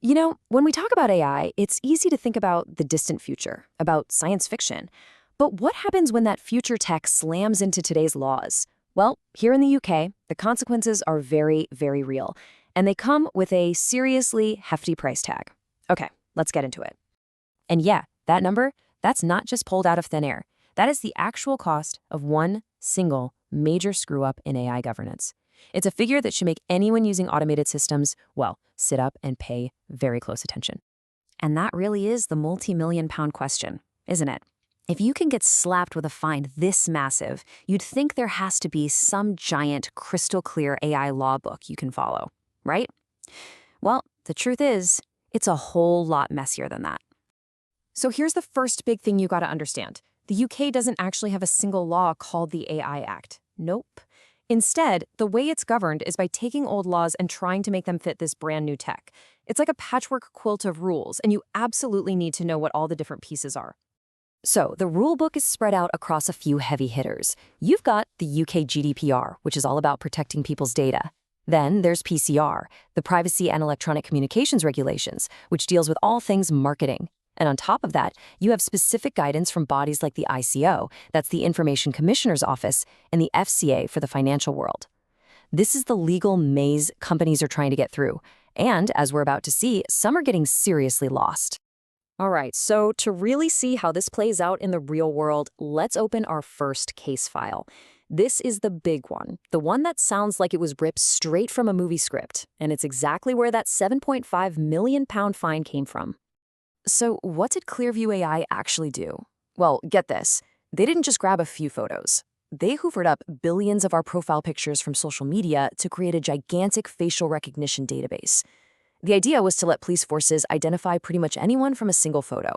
When we talk about AI, it's easy to think about the distant future, about science fiction. But what happens when that future tech slams into today's laws? Well, here in the UK, the consequences are very, very real, and they come with a seriously hefty price tag. Okay, let's get into it. And yeah, that number, that's not just pulled out of thin air. That is the actual cost of one single major screw-up in AI governance. It's a figure that should make anyone using automated systems, well, sit up and pay very close attention. And that really is the multi-million-pound question, isn't it? If you can get slapped with a fine this massive, you'd think there has to be some giant, crystal-clear AI law book you can follow, right? Well, the truth is, it's a whole lot messier than that. So here's the first big thing you gotta understand. The UK doesn't actually have a single law called the AI Act. Nope. Instead, the way it's governed is by taking old laws and trying to make them fit this brand new tech. It's like a patchwork quilt of rules, and you absolutely need to know what all the different pieces are. So, the rule book is spread out across a few heavy hitters. You've got the UK GDPR, which is all about protecting people's data. Then there's PCR, the Privacy and Electronic Communications Regulations, which deals with all things marketing. And on top of that, you have specific guidance from bodies like the ICO, that's the Information Commissioner's Office, and the FCA for the financial world. This is the legal maze companies are trying to get through. And as we're about to see, some are getting seriously lost. All right, so to really see how this plays out in the real world, let's open our first case file. This is the big one, the one that sounds like it was ripped straight from a movie script, and it's exactly where that £7.5 million fine came from. So what did Clearview AI actually do? Well, get this. They didn't just grab a few photos. They hoovered up billions of our profile pictures from social media to create a gigantic facial recognition database. The idea was to let police forces identify pretty much anyone from a single photo.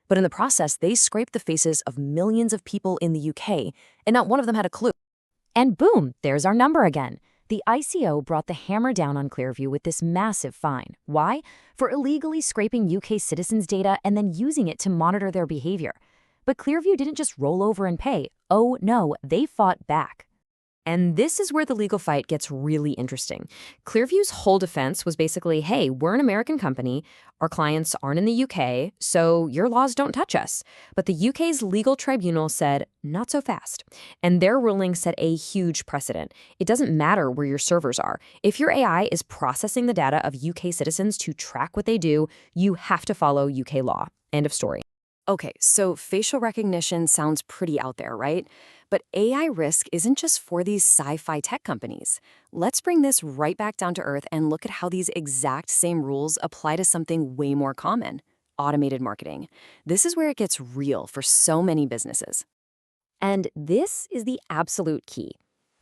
But in the process, they scraped the faces of millions of people in the UK, and not one of them had a clue. And boom, there's our number again. The ICO brought the hammer down on Clearview with this massive fine. Why? For illegally scraping UK citizens' data and then using it to monitor their behavior. But Clearview didn't just roll over and pay. Oh no, they fought back. And this is where the legal fight gets really interesting. Clearview's whole defense was basically, hey, we're an American company, our clients aren't in the UK, so your laws don't touch us. But the UK's legal tribunal said, not so fast. And their ruling set a huge precedent. It doesn't matter where your servers are. If your AI is processing the data of UK citizens to track what they do, you have to follow UK law. End of story. Okay, so facial recognition sounds pretty out there, right? But AI risk isn't just for these sci-fi tech companies. Let's bring this right back down to earth and look at how these exact same rules apply to something way more common: automated marketing. This is where it gets real for so many businesses. And this is the absolute key.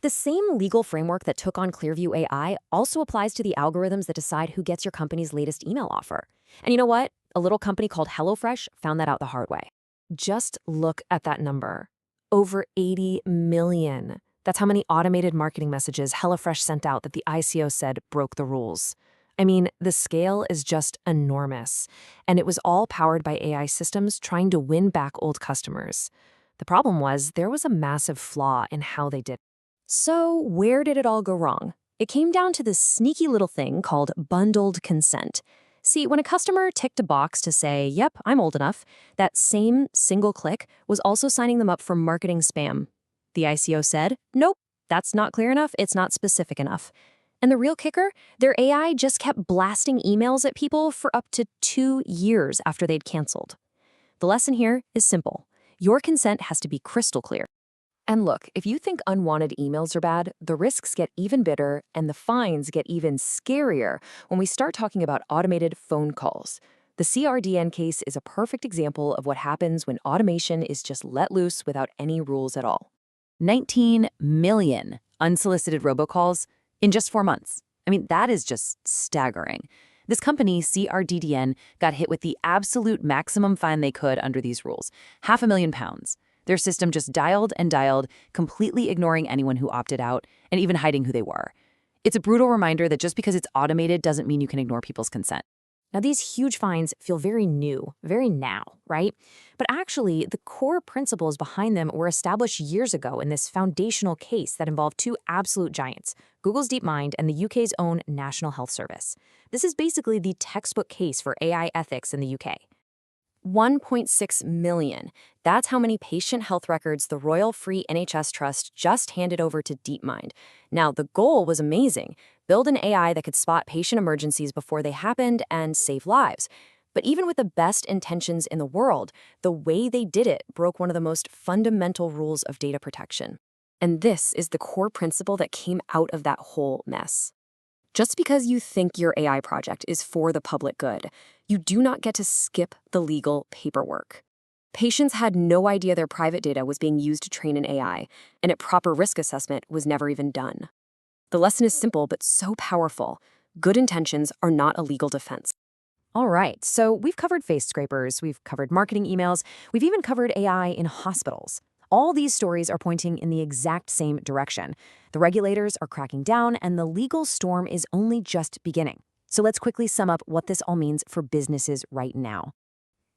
The same legal framework that took on Clearview AI also applies to the algorithms that decide who gets your company's latest email offer. And you know what? A little company called HelloFresh found that out the hard way. Just look at that number. Over 80 million. That's how many automated marketing messages HelloFresh sent out that the ICO said broke the rules. I mean, the scale is just enormous. And it was all powered by AI systems trying to win back old customers. The problem was there was a massive flaw in how they did it. So where did it all go wrong? It came down to this sneaky little thing called bundled consent. See, when a customer ticked a box to say, yep, I'm old enough, that same single click was also signing them up for marketing spam. The ICO said, nope, that's not clear enough, it's not specific enough. And the real kicker? Their AI just kept blasting emails at people for up to 2 years after they'd canceled. The lesson here is simple. Your consent has to be crystal clear. And look, if you think unwanted emails are bad, the risks get even bigger and the fines get even scarier when we start talking about automated phone calls. The CRDN case is a perfect example of what happens when automation is just let loose without any rules at all. 19 million unsolicited robocalls in just 4 months. I mean, that is just staggering. This company, CRDDN, got hit with the absolute maximum fine they could under these rules, £500,000. Their system just dialed and dialed, completely ignoring anyone who opted out and even hiding who they were. It's a brutal reminder that just because it's automated doesn't mean you can ignore people's consent. Now, these huge fines feel very new, very now, right? But actually, the core principles behind them were established years ago in this foundational case that involved two absolute giants, Google's DeepMind and the UK's own National Health Service. This is basically the textbook case for AI ethics in the UK. 1.6 million. That's how many patient health records the Royal Free NHS Trust just handed over to DeepMind. Now, the goal was amazing. Build an AI that could spot patient emergencies before they happened and save lives. But even with the best intentions in the world, the way they did it broke one of the most fundamental rules of data protection. And this is the core principle that came out of that whole mess. Just because you think your AI project is for the public good, you do not get to skip the legal paperwork. Patients had no idea their private data was being used to train an AI, and a proper risk assessment was never even done. The lesson is simple but so powerful. Good intentions are not a legal defense. All right, so we've covered face scrapers, we've covered marketing emails, we've even covered AI in hospitals. All these stories are pointing in the exact same direction. The regulators are cracking down, and the legal storm is only just beginning. So let's quickly sum up what this all means for businesses right now.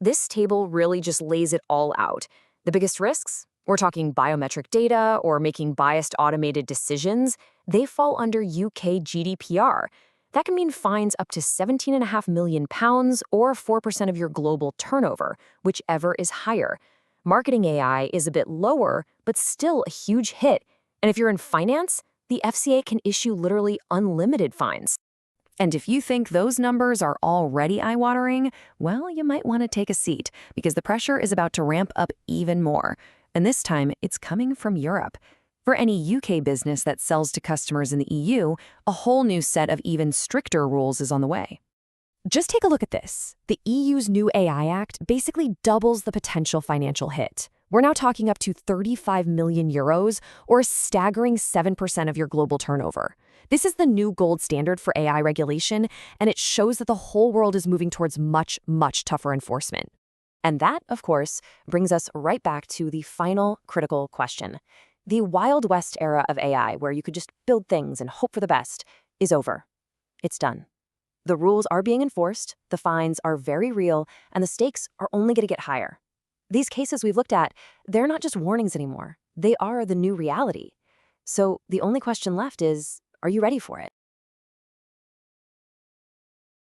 This table really just lays it all out. The biggest risks? We're talking biometric data or making biased automated decisions. They fall under UK GDPR. That can mean fines up to £17.5 million or 4% of your global turnover, whichever is higher. Marketing AI is a bit lower, but still a huge hit. And if you're in finance, the FCA can issue literally unlimited fines. And if you think those numbers are already eye-watering, well, you might want to take a seat, because the pressure is about to ramp up even more. And this time, it's coming from Europe. For any UK business that sells to customers in the EU, a whole new set of even stricter rules is on the way. Just take a look at this. The EU's new AI Act basically doubles the potential financial hit. We're now talking up to 35 million euros, or a staggering 7% of your global turnover. This is the new gold standard for AI regulation, and it shows that the whole world is moving towards much, much tougher enforcement. And that, of course, brings us right back to the final critical question. The Wild West era of AI, where you could just build things and hope for the best, is over. It's done. The rules are being enforced, the fines are very real, and the stakes are only going to get higher. These cases we've looked at, they're not just warnings anymore. They are the new reality. So the only question left is, are you ready for it?